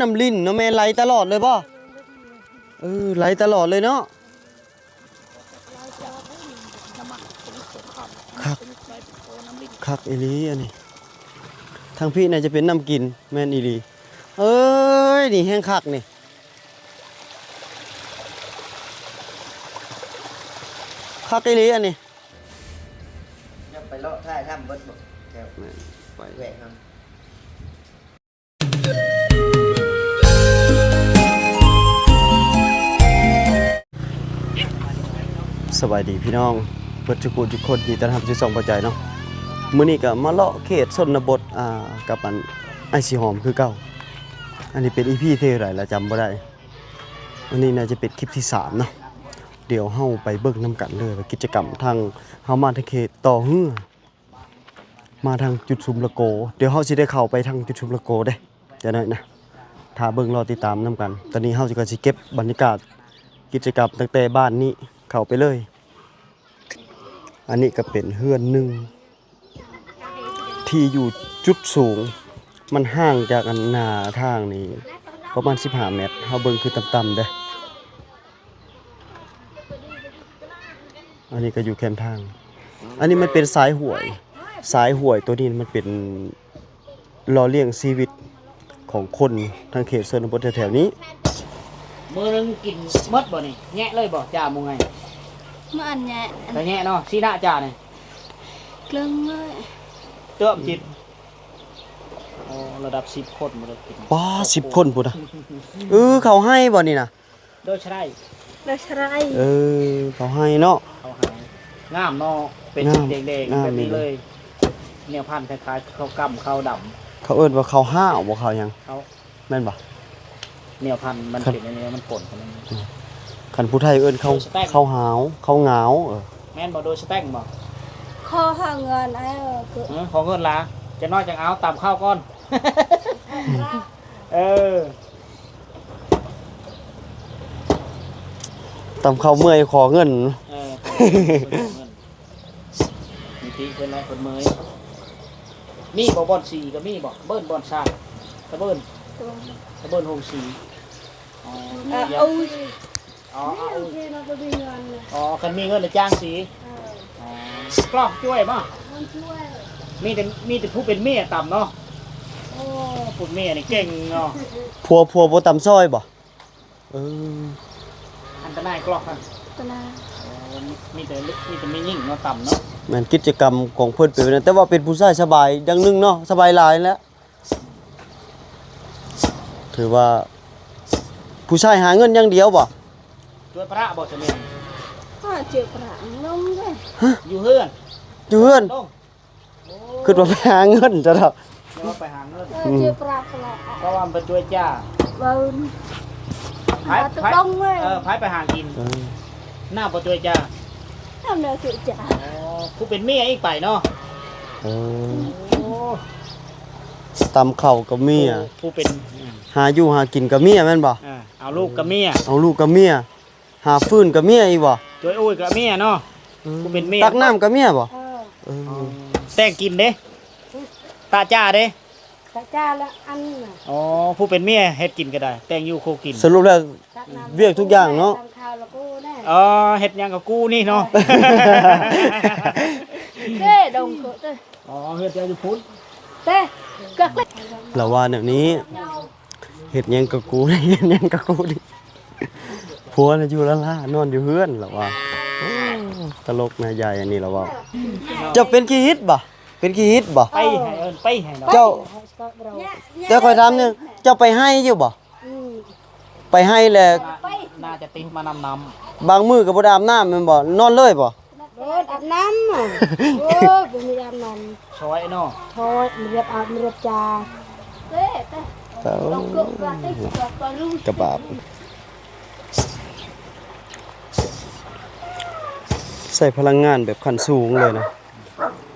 น้ำลิ้นเนาะแม่ไหลตลอดเลยบ่ไหลตลอดเลยเนาะคักอีหลีอันนี้ทางพี่น่าจะเป็นน้ำกินแม่นอีหลีนี่แห้งคักนี่คักอีหลีอันนี้ไปเลาะท่าทำเบิดบ่แก้วไปแหวกครับสบายดีพี่น้องเปิดจุกุทุกคนยินดีต้อนรับสู่ช่องปัจจัยเนาะมื้อนี้ก็มาเลาะเขตชนบทกับอันไอซีหอมคือเก่าอันนี้เป็น EP ที่เท่าไหร่ละจำบ่ได้อันนี้น่าจะเป็นคลิปที่3เนาะเดี๋ยวเฮาไปเบิ่งนำกันเลยว่ากิจกรรมทางเฮามาทางเขตต่อฮื้อมาทางจุดชุมละโกเดี๋ยวเฮาสิได้เข้าไปทางจุดชุมละโกเด้จังได๋นะถ้าเบิ่งรอติดตามนำกันตอนนี้เฮาก็สิเก็บบรรยากาศกิจกรรมตั้งแต่บ้านนี้เข้าไปเลยอันนี้ก็เป็นเฮือนหนึ่งที่อยู่จุดสูงมันห่างจากอันหน้าทางนี้ประมาณ15 เมตรเฮาเบิ่งคือต่ำๆเด้อันนี้ก็อยู่แคมทางอันนี้มันเป็นสายห้วยตัวนี้มันเป็นหล่อเลี้ยงชีวิตของคนทางเขตชนบทแถวๆนี้มื้อนึงกินหมดบ่นี่แงะเลยบ่จ่าหมู่ไงมาอันแงะแต่แงะเนาะสีหน้าจ่านี่เกลึงเลยเตื้อมจิตระดับ10คนบ่ได้กินว้า10 คนพุ่นน่ะเขาให้บ่นี่น่ะโดยใช่เขาให้เนาะเขาให้งามเนาะเป็นสีแดงๆแบบนี้เลยแนวพันธุ์คล้ายๆข้าวกำข้าวดำเขาเอิ้นว่าข้าวห้าวบ่ข้าวหยังเขาแม่นบ่แนวพันธุ์มันเป็นอันนี้มันป่นกันคันผู้ไทยเอิ้นข้าวหาวข้าวเหงาแม่นบ่โดยสแต็งบ่ขอหาเงินขอเงินล่ะจะน้อยจังเอาตามข้าวก่อนตำข้าวเมื่อยขอเงินมีตีเพิ่นหลายคนเมื่อยมีบ่บอนสีก็มีบ่เบิ้นบอนซ่าตะเบิ้นโฮงสีคันมีเงินแล้วจ้างสีกล้องช่วยบ่มีแต่ผู้เป็นเมียต่ำเนาะผู้เมียนี่เก่งเนาะผัวบ่ตำซอยบ่อันตรายกล้องอันตรายมีแต่ไม่ยิ่งเนาะต่ำเนาะแม่นกิจกรรมของเพิ่นเป็นนั้นแต่ว่าเป็นผู้ชายสบายดังนึงเนาะสบายหลายแล้วถือว่าผู้ชายหาเงินอย่างเดียวบ่ช่วยพระบ่จะแม่นเจ็บพระลงเด้อยู่เฮือนคือว่าไปหาเงินจ้ะครับเดี๋ยวไปหาเงินเจ็บพระเพราะว่าไปช่วยจ้าพายไปหากินหน้าไปช่วยจ้าทำแนวช่วยจ้าผู้เป็นเมียอีกไปเนาะตำข้าวกับเมียผู้เป็นหาอยู่หากินกับเมียแม่นบ่เอาลูกกับเมียหาฟืนกับเมียอีกบ่ช่วยอุ้ยกับเมียเนาะผู้เป็นเมียตักน้ำกับเมียบ่แต่งกินเด้ตาจ้าเด้ตาจ้าแล้วอันผู้เป็นเมียเฮ็ดกินก็ได้แต่งอยู่โคกินสรุปแล้วเวียกทุกอย่างเนาะเฮ็ดหยังกับกูนี่เนาะเด้ดงเด้เฮ็ดอยู่พุทธเด้กักเลยแล้วว่าแบบนี้เฮ็ดหยังกับกูนี่เฮ็ดหยังกับกูนี่ผัวน่ะอยู่ละล่านอนอยู่เฮือนแล้วว่าตลกนะยายอันนี้แล้วว่าเจ้าเป็นขี้ฮิตบ่ไปให้เจ้าคอยถามนึงเจ้าไปให้อยู่บ่ไปให้แหละน่าจะติมานำบางมื้อก็บ่ได้อาบน้ำแม่นบ่นอนเลยบ่อาบน้ำบ่มีอาบน้ำช่วยเนาะช่วยเรียบอาบเรียบจ้าเด้กระบาบใส่พลังงานแบบขั้นสูงเลยนะ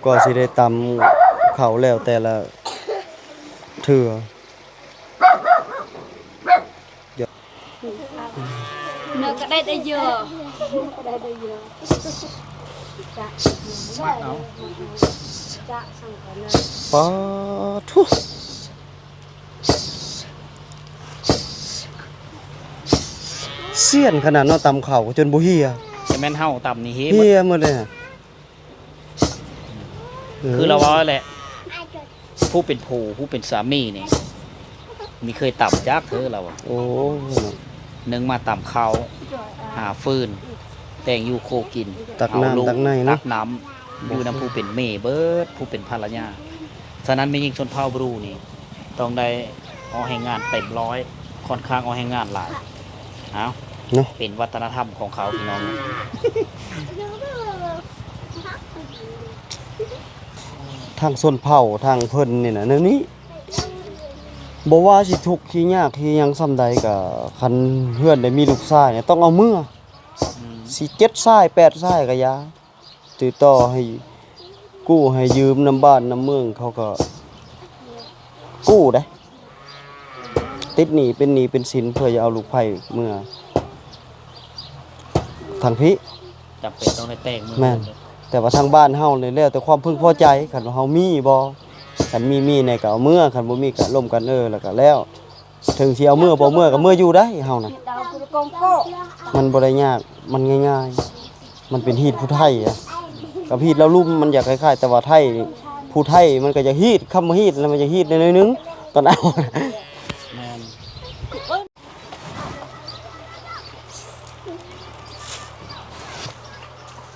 ก็สิได้ตำเขาแล้วแต่ละเถื่อเนื้อก็ได้เยอะปาทุ เสี้ยนขนาดเนาะตำข้าวจนบ่เหี่ย แต่แม่นเฮาต่ำนี่เฮ้ เหี่ยหมดเลยอะ คือเราว่าแหละผู้เป็นผู้ผู้เป็นสามีนี่มีเคยต่ำจักเธอเราอะ โอ้ นึงมาต่ำเขาหาฟืนแต่งอยู่โคกิน ตัก เอาลู น้ำตักใน ตั เนาะ กน้ำอยู่น้ำผู้เป็นเมเบิดผู้เป็นภรรยาฉะนั้นไม่ยิ่งชนเผ่าบรูนี่ต้องได้เอาให้งานเต็มร้อยค่อนข้างเอาให้งานหลายเอา เนาะ เป็นวัฒนธรรมของเขาพี่น้อง ทางส้นเผาทางเพิ่นนี่น่ะแนวนี้บ่ว่าสิทุกข์สิยากสิหยังซำใดก็คันเฮือนได้มีลูกชายเนี่ยต้องเอามือสิ7ชาย8ชายก็อย่าติดต่อให้กู้ให้ยืมน้ำบ้านน้ำเมืองเขาก็กู้ได้ติดหนี้เป็นหนี้เป็นสินเพื่อจะเอาลูกไผ่เมื่อทางพี่ จำเป็นต้องได้แต่งมือ แม่น แต่ว่าทางบ้านเฮาเนี่ยแล้วแต่ความพึงพอใจคันว่าเฮามีบ่คันมีเนี่ยก็เอาเมื่อคันบ่มีก็ร่วมกันแล้วก็แล้ว ถึงสิเอาเมื่อบ่เมื่อก็เมื่ออยู่ได้เฮาน่ะ ดาวปุกงโก้ มันบ่ได้ยากมันง่ายๆ มันเป็นฮีตผู้ไทยอะกับฮีตแล้วลุ่มมันอยากคล้ายๆแต่ว่าไทยนี่ผู้ไทยมันก็จะฮีตคำว่าฮีตแล้วมันจะฮีตนิดนึงตอนเอา แม่น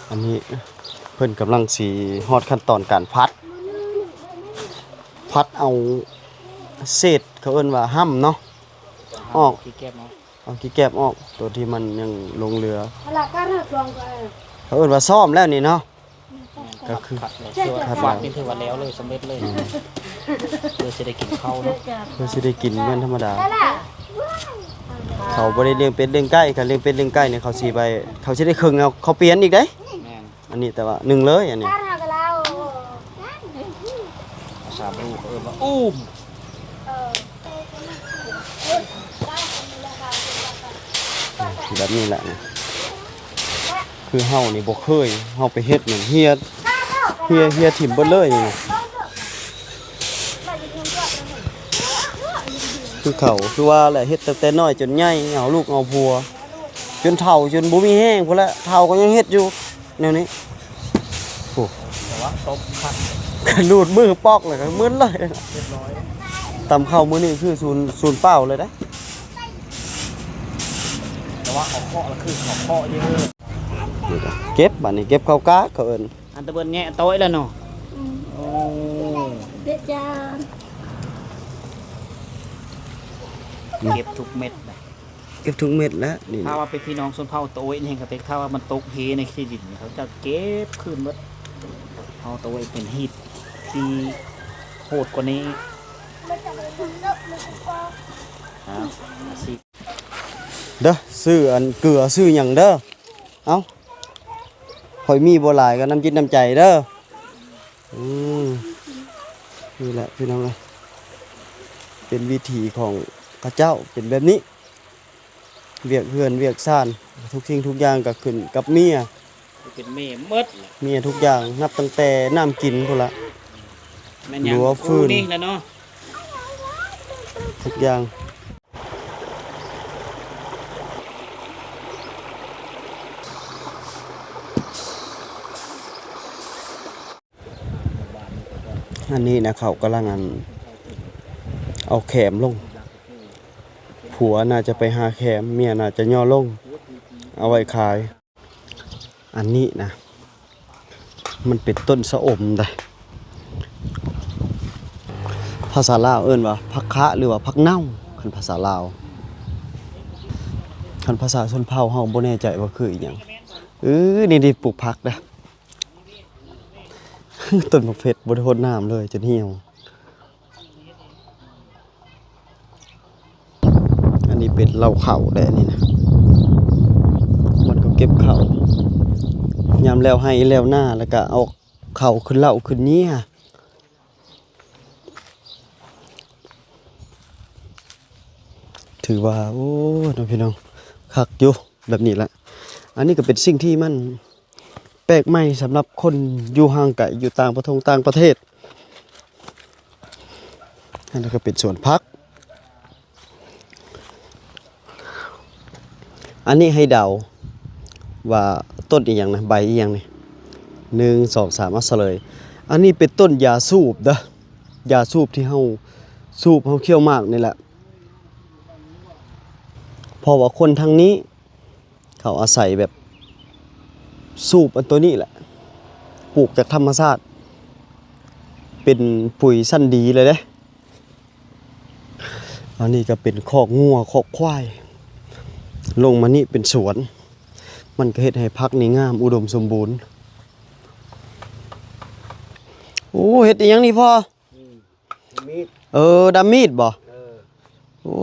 อันนี้เพิ่นกำลังสิฮอดขั้นตอนการพัดเอาเศษเขาเอิ้นว่าห้ำเนาะ ออก ที่แก้มเนาะ เอาขี้แกบออกตัวที่มันยังลงเรือ อะไรกันเหรอลองกัน เขาเอิ้นว่าซ่อมแล้วนี่เนาะ ก็คือ ขัดเลยคือว่าวัดเป็นถือว่าแล้วเลยสำเร็จเลยเพื่อจะได้กินข้าวเนาะ เพื่อสิได้กินแม่นธรรมดา ได้ละ เขาบ่ได้เลี้ยงเป็ดเลี้ยงไก่คันเลี้ยงเป็ดเลี้ยงไก่เนี่ยเขาสิไปเขาสิได้ครึ่งเอาเขาเปลี่ยนอีกเด้ แม่น อันนี้แต่ว่าหนึ่งเลยอันนี้ กันเหรอกันแล้ว ภาษาบรูเขาเอิ้นว่าอุ้ม ที่แบบนี้แหละนะคือเฮานี่บ่เคยเฮาไปเฮ็ดเหมือนเฮียถิ่มเบิดเลยนี่นะคือเขาคือว่าแหละเฮ็ดตั้งแต่น้อยจนใหญ่เอาลูกเอาผัว จนเฒ่าจนบ่มีแห้งพุ่นละเฒ่าก็ยังเฮ็ดอยู่แนวนี้โอ้ แต่ว่าตบขัด กระลูดมือปอกเลยก็มึนเลย เรียบร้อย ตำเข้ามื้อนี้คือศูนย์เป้าเลยนะ แต่ว่าเอาเคาะแล้วคือเอาเคาะเยอะ เก็บบัดนี้เก็บเข้ากะเขาเอิ้น อันตะเบิ้นแงะโต้ยแล้วเนาะโอ้ เด็ดจาน เก็บทุกเม็ดนะ เก็บทุกเม็ดแล้วนี่ ถ้าว่าเป็นพี่น้องชนเผ่าโต้ยนี่ก็เป็นถ้าว่ามันตกเฮในขี้ดินเขาจะเก็บคืนหมดเอาโต้ยเป็นฮีตที่โหดกว่านี้อาชีพ เด้อซื้ออันเกลือซื้อหยังเด้อเอ้าข่อยมีบ่หลายก็น้ำจิตน้ำใจเด้อนี่แหละพี่น้องเอ้ยเป็นวิถีของพระเจ้าเป็นแบบนี้เวียกเฮือนเวียกซ่านทุกสิ่งทุกอย่างก็ขึ้นกับเมีย เป็นเมย์มดแหละ เมียทุกอย่างนับตั้งแต่น้ำกินพุ่นละ แม่นยัง รั้วฟืน นี่แหละเนาะ ทุกอย่างอันนี้นะเขากำลังเอาแขมลงผัวน่าจะไปหาแขมเมียน่าจะย่อลงเอาไว้ขาย อันนี้นะมันเป็นต้นสะอมได้ภาษาลาวเอิ้นว่าผักคะหรือว่าผักเน่าคันภาษาลาวคันภาษาชนเผ่าเฮาบ่แน่ใจว่าคืออีหยังนี่ปลูกผักนะ ต้นมะเพ็ดบ่ได้รดน้ำเลยจนเหี่ยวอันนี้เป็นเหล้าข้าวได้อันนี้นะมันก็เก็บข้าวยามแล้วให้แล้วหน้าแล้วก็เอาข้าวขึ้นเหล้าขึ้นนี้ฮะถือว่าโอ้น้องพี่น้องคักอยู่แบบนี้แหละอันนี้ก็เป็นสิ่งที่มันแปลกใหม่สำหรับคนอยู่ห่างไกลอยู่ต่างประเทศอันนี้ก็เป็นสวนพัก อันนี้ให้เดาว่าต้นอีหยังนะใบอีหยังนี่1 2 3เอาซะเลยอันนี้เป็นต้นยาสูบเด้อยาสูบที่เฮาสูบเฮาเคี้ยวหมากนี่แหละเพราะว่าคนทางนี้เขาอาศัยแบบสูบอันตัวนี้แหละปลูกจากธรรมชาติเป็นปุ๋ยชั้นดีเลยเด้อันนี้ก็เป็นคอกงัวคอกควายลงมานี่เป็นสวนมันก็เฮ็ดให้พักนี่งามอุดมสมบูรณ์โอ้เฮ็ดอีหยังนี่พ่อ มีด ดำมีดบ่ โอ้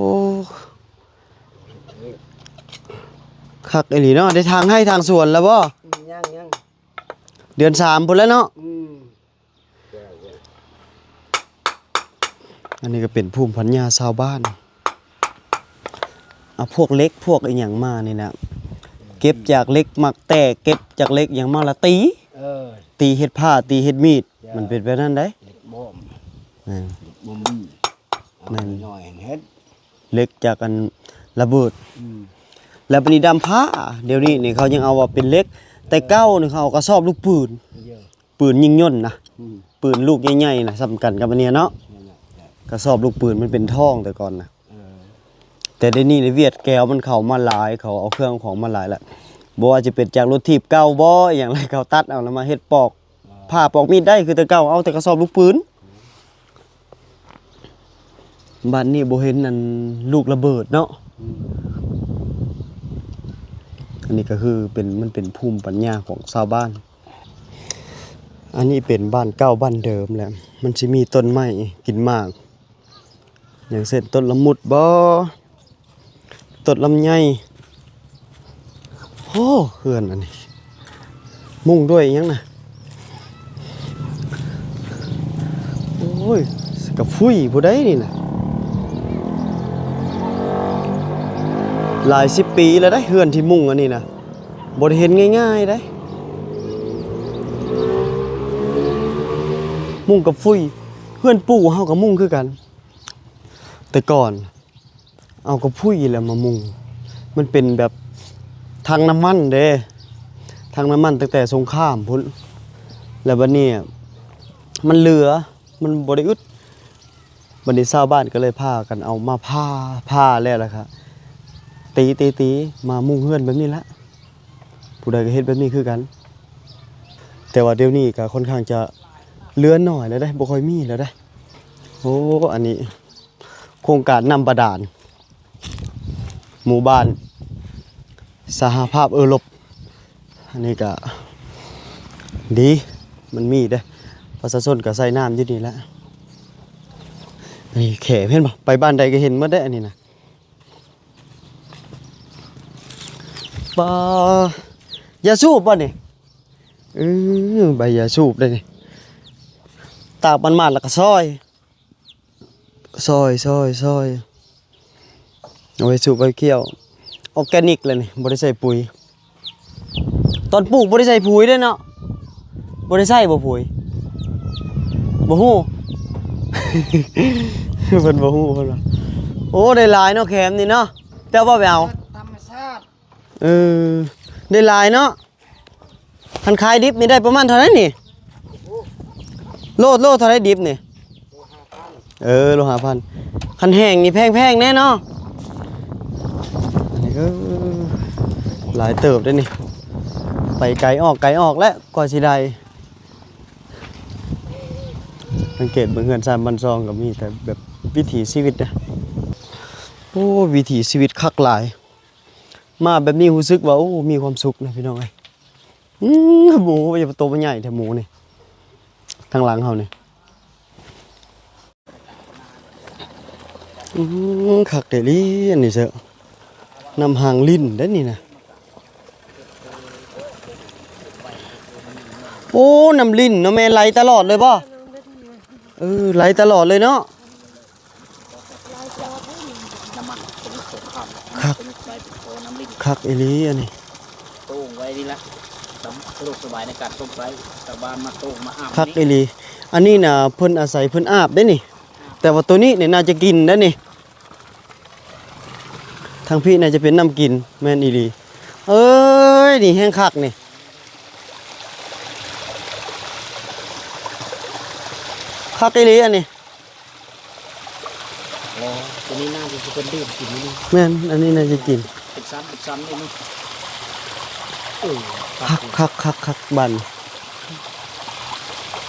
คักอีหลีเนาะได้ทางให้ทางสวนแล้วบ่ ยัง เดือน3พุ่นแล้วเนาะอันนี้ก็เป็นภูมิปัญญาชาวบ้านเอาพวกเล็กพวกอีหยังมานี่นะเก็บจากเล็กมักแตกเก็บจากเล็กอย่างมาละตีเฮ็ดผ้าตีเฮ็ดมีดมันเป็นแบบนั้นได้ บ่ม นั่น บ่ม นั่น หน่อยเฮ็ด เล็กจากอันระเบิดแล้วปนิดำผ้าเดี๋ยวนี้นี่เขายังเอาว่าเป็นเล็กแต่เก้านี่เขาเอากระสอบลูกปืน เยอะ ปืนยิงย่นนะปืนลูกใหญ่ๆนะสำคัญกับอันเนี้ยเนาะกระสอบลูกปืนมันเป็นท่องแต่ก่อนนะแต่เดี๋ยวนี้ในเวียดแก้วมันเข้ามาหลายเขาเอาเครื่องของมาหลายแล้วบ่ว่าจะเป็นจากรถถีบเก่าบ่อย่างไรเขาตัดเอาแล้วมาเฮ็ดปอกผ้าปอกมีดได้คือแต่เก่าเอาแต่กระสอบลูกปืนบัดนี้บ่เห็นนั่นลูกระเบิดเนาะอันนี้ก็คือมันเป็นภูมิปัญญาของชาวบ้านอันนี้เป็นบ้านเก่าบ้านเดิมแหละมันสิมีต้นไม้กินหมากอย่างเช่นต้นละมุดบ่ต้นลำไยโอ้เฮือนอันนี้มุ่งด้วยอีหยังนะโอ้ยกะฟุ้ยผู้ใดนี่นะหลาย10 ปีแล้วได้เฮือนที่มุ่งอันนี้นะบ่ได้เห็นง่ายๆได้มุ่งกับฟุ้ยเฮือนปู่เฮากับมุ่งคือกันแต่ก่อนเอากับฟุ้ยแล้วมามุ่งมันเป็นแบบทางน้ำมันเด้ทางน้ำมันตั้งแต่สงครามพุ่นแล้วบัดนี้มันเหลือมันบ่ได้อึดบัดนี้ชาวบ้านก็เลยพากันเอามาผ้าแล้วล่ะครับตีมามุ่งเฮือนแบบนี้ละผู้ใดก็เฮ็ดแบบนี้คือกันแต่ว่าเดี๋ยวนี้ก็ค่อนข้างจะเหลือน้อยแล้วได้บ่ค่อยมีแล้วได้โอ้อันนี้โครงการนำบาดาลหมู่บ้านสหภาพรบอันนี้ก็ดีมันมีเด้ประชาชนก็ใส่น้ำอยู่นี่แหละนี่แขเห็นบ่ไปบ้านใดก็เห็นหมดได้อันนี้นะปยาสูบป่ะนี่ใบยาสูบได้นี่ตากมันมาดแล้วก็ซอยเอาไว้สูบไว้เคี่ยวออร์แกนิกเลยนี่บ่ได้ใส่ปุ๋ยตอนปลูกบ่ได้ใส่ปุ๋ยเด้เนาะบ่ได้ใส่บ่ปุ๋ยบ่ฮู้ เพิ่นบ่ฮู้เพิ่นว่าโอ้ได้หลายเนาะแคมนี่เนาะแต่ว่าไปเอา ธรรมชาติ ได้หลายเนาะคันขายดิบนี่ได้ประมาณเท่าไหร่นี่โลเท่าไหร่ดิบนี่โล 5,000คันแห้งนี่แพงแน่เนาะอันนี้ก็หลายเติบได้นี่ไปไกลออกแล้วกว่าสิได้สังเกตเบิ่งเฮือนซ่านบ้านซองก็มีแต่แบบวิถีชีวิตนะโอ้วิถีชีวิตคักหลายมาแบบนี้รู้สึกว่าโอ้มีความสุขนะพี่น้องเอ้ยหมูอย่าโตมันใหญ่แต่หมูนี่ทางหลังเฮานี่คักเดลี่อันนี้เซอะนำหางลิ้นได้นี่นะโอ้น้ำลิ้นเนาะแม่ไหลตลอดเลยป่ะไหลตลอดเลยเนาะคักเอลีอันนี้ โต้งไว้นี่ละสะดวกสบายในการต้มไว้ชาวบ้านมาโต้งมาอาบ คักเอลีอันนี้น่ะเพิ่นอาศัยเพิ่นอาบได้นี่แต่ว่าตัวนี้เนี่ยน่าจะกินได้นี่ทางพี่น่าจะเป็นน้ำกินแม่นอีหลี เอ้ยนี่แห้งคักนี่คักอีหลีอันนี้ อ๋อตัวนี้น่าจะเป็นดื่มกินนี่ แม่นอันนี้น่าจะกิน เป็นซ้ำนี่มั้งเออ คักบัน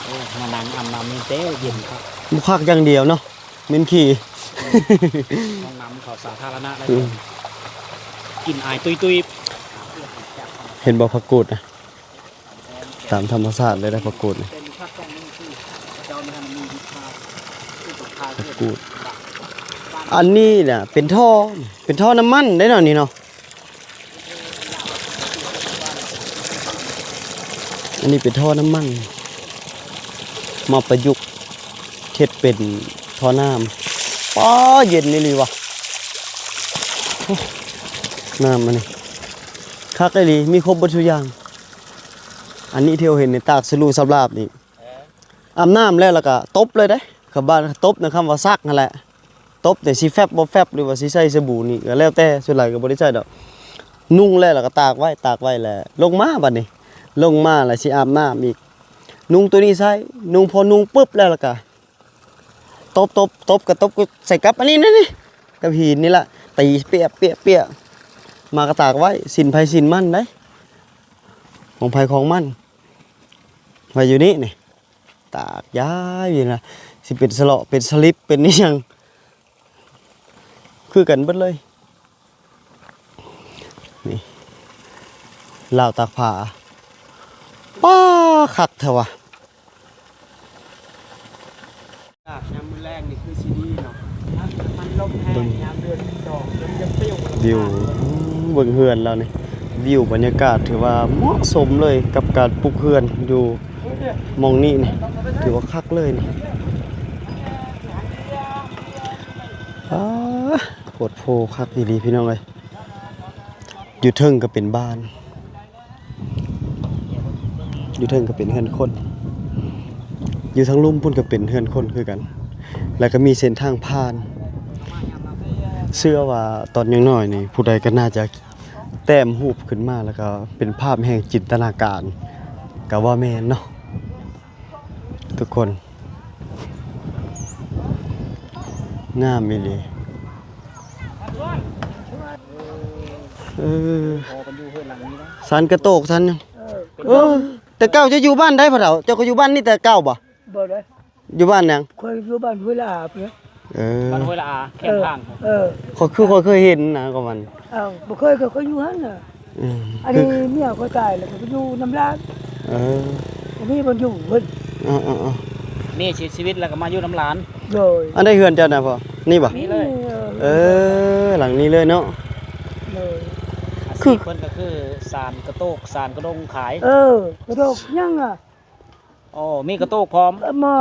โอ้มานั่งอาบน้ำนี่เต้เย็นครับ บ่คักอย่างเดียวเนาะเหม็นขี้ ห้องน้ำเขาสาธารณะได้เลยกินอายตุย เห็นบ่ผักกูดนะตามธรรมชาติเลยได้ผักกูดนี่ เป็นภาคกลางนี่คือเจ้าไม่ทันมีวิชาที่ตกทาง ผักกูดอันนี้น่ะเป็นท่อน้ำมันได้เนาะนี่เนาะอันนี้เป็นท่อน้ำมันมาประยุกต์เฮ็ดเป็นท่อน้ำป้าเย็นนี่ลีวะโอ้น้ำอันนี้คักไอ้ลีมีครบเบิดทุกอย่างอันนี้ที่เราเห็นในตากสลูสำราบนี่อาบน้ำแล้วก็ตบเลยได้กับบ้านตบนะคำว่าซักนั่นแหละตบแต่สิแฟบบ่แฟบหรือว่าสิใส่สบู่นี่ก็แล้วแต่ส่วนหลายก็บ่ได้ใช้ดอกนุ่งแล้วก็ตากไว้แล้วลงมาบัดนี้ลงมาแล้วสิอาบน้ำอีกนุ่งตัวนี้ใส่นุ่งพอนุ่งปุ๊บแล้วก็ตบก็ใส่กับอันนี้นี่กับหินนี่ล่ะตีเปียมากระตากไว้สินไผสินมันได้ของไผของมันไว้อยู่นี่นี่ตากย้ายอยู่นะสิเป็นสลอเป็นสลิปเป็นนี่ยังคือกันเบิดเลยนี่ลาวตากผ้าป้าคักเถอะวะ ยามมื้อแรกนี่คือซีดีเนาะมันลมแห้งยามเดือนดอกเริ่มจะเปรี้ยว วิวเบิ่งเฮือนเรานี่วิวบรรยากาศถือว่าเหมาะสมเลยกับการปลูกเฮือนอยู่หมองนี้นี่ถือว่าคักเลยนี่โพดโพคักอีหลีพี่น้องเอ้ยอยู่เทิงก็เป็นบ้านอยู่เทิงก็เป็นเฮือนคนอยู่ทางลุ่มพุ่นก็เป็นเฮือนคนคือกันแล้วก็มีเส้นทางผ่านเชื่อว่าตอนยังน้อยนี่ผู้ใดก็น่าจะแต้มรูปขึ้นมาแล้วก็เป็นภาพแห่งจินตนาการก็ว่าแม่นเนาะทุกคนงามอีหลีพอกันอยู่เฮือนหลังนี้นะ สันกระโตกสันยังแต่เก้าจะอยู่บ้านได้พ่อเฒ่าเจ้าก็อยู่บ้านนี่แต่เก้าบ่ บ่ได้ อยู่บ้านยัง คอยอยู่บ้านเวลาเพิ่น บ้านห้วยละอาแคมทาง ข้อยเคยเห็นนะก็มัน อ้าวบ่เคยก็เขาอยู่หั่นน่ะ อัน คื นี้เมียเขาตายแล้วก็อยู่น้ำร้าน อันนี้มันอยู่เพิ่น นี่ชีวิตแล้วก็มาอยู่น้ำร้าน โดย อันได้เฮือนเจ้านะพ่อนี่บ่ นี่เลย หลังนี้เลยเนาะ เลย คือเพิ่นก็คือสารกระโตกสารกระดงขาย กระโดกยังอ่ะ อ๋อมีกระโตกพร้อม หมอ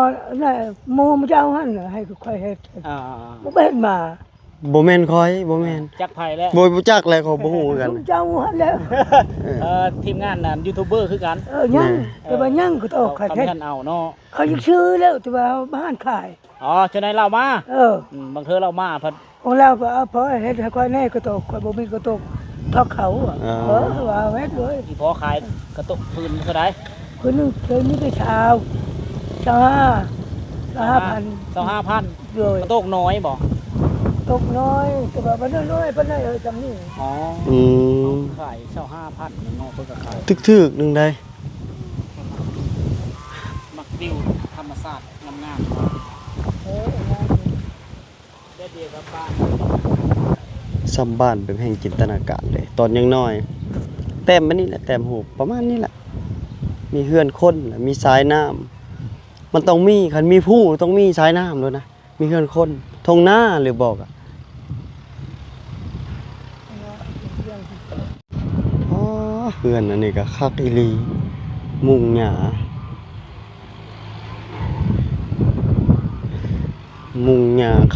น่ะหมู่มันจะเอาหั่นน่ะให้ค่อยเฮ็ด อ่า บ่เป็นมา บ่แม่นคอยบ่แม่น จักไผแล้ว บ่รู้จักแล้วเขาบ่ฮู้กัน เจ้าหั่นแล้ว ทีมงานน่ะยูทูบเบอร์คือกัน ยังแต่ว่ายังก็ต้องค่อย เขา เฮ็ด ท่านเอาเนาะ เขายังซื้อแล้วแต่ว่าบ้านขาย อ๋อฉะนั้นเรามา บางเทื่อเรามาเพิ่น ของเราก็เอาพอเฮ็ดให้ค่อยแน่ก็ตกค่อยบ่มีก็ตกทอกเขาอ่ะว่าเฮ็ดเลย ที่พอขายกระโตกพื้นเท่าใด คนนึงเคยมีแต่ชาว25,000 25,000 เลย กระโตกน้อยบ่ ตกน้อยแต่ว่ามันน้อยปานใดจำนี่ อ๋อ อืม ขาย25,000เนาะเพิ่นก็ขาย ทึกๆนึงได้ มักวิวธรรมชาติงามๆได้เดียวกับบ้าน ซ้ำบ้านเป็นแห่งจินตนาการเลย ตอนยังน้อย แต้มมันนี่แหละแต้มหูประมาณนี้แหละมีเฮือนคนมีสายน้ำมันต้องมีคันมีผู้ต้องมีสายน้ำด้วยนะมีเฮือนคนทงหน้าหรือบอกอ่ะอ๋อเฮือนอันนี้ก็คักอีหลีมุงหญ้า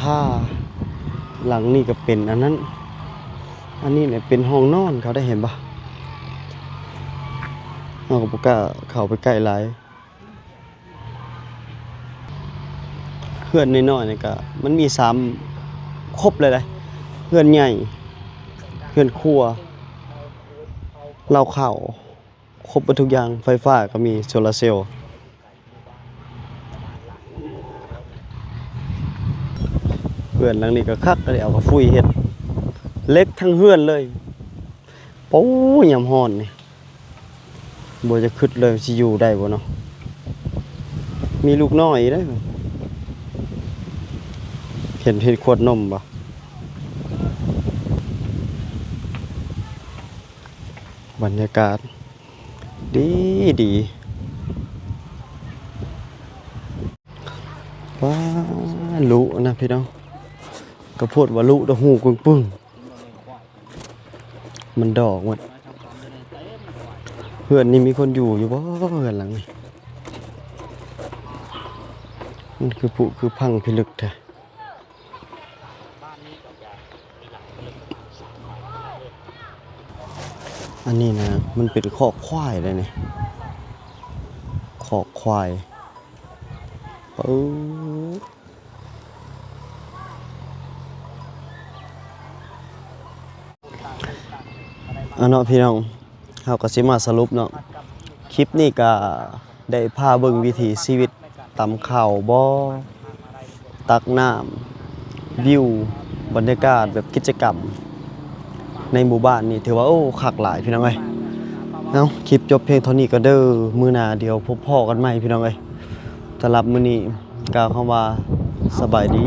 ค่าหลังนี่ก็เป็นอันนั้นอันนี้เนี่ยเป็นห้องนอนเขาได้เห็นปะเราก็บ่กล้าเข้าไปใกล้หลายเฮือนน้อยๆนี่ก็มันมี3ครบเลยเฮือนใหญ่เฮือนครัว เหล้าข้าวครบหมดทุกอย่างไฟฟ้าก็มีโซลาร์เซลล์เฮือนหลังนี้ก็คักก็ได้เอากับฟุ้ยเฮ็ดเล็กทั้งเฮือนเลยโอ้ยยามฮ้อนนี่บ่จะคิดเลยสิอยู่ได้บ่เนาะมีลูกน้อยได้อเห็นขวดนมบ่บรรยากาศดีดีว้าลุนะพี่น้องกระโพดว่าลุดอกหูกึ่งปึ้งมันดอกหมดเพื่อนนี่มีคนอยู่บ่เพื่อนหลังนี้มันคือผุคือพังพิลึกแท้อันนี้นะมันเป็นคอกควายเลยนี่คอกควายเนาะพี่น้องเฮาก็สิมาสรุปเนาะคลิปนี้ก็ได้พาเบิ่งวิถีชีวิตตำข้าวบ่ตักน้ำวิวบรรยากาศแบบกิจกรรมในหมู่บ้านนี่ถือว่าโอ้คักหลายพี่น้องเอ้ยเนาะคลิปจบเพียงเท่านี้ก็เด้อมื้อหน้าเดี๋ยวพบพ้อกันใหม่พี่น้องเอ้ยสำหรับมื้อนี้กล่าวคำว่าสบายดี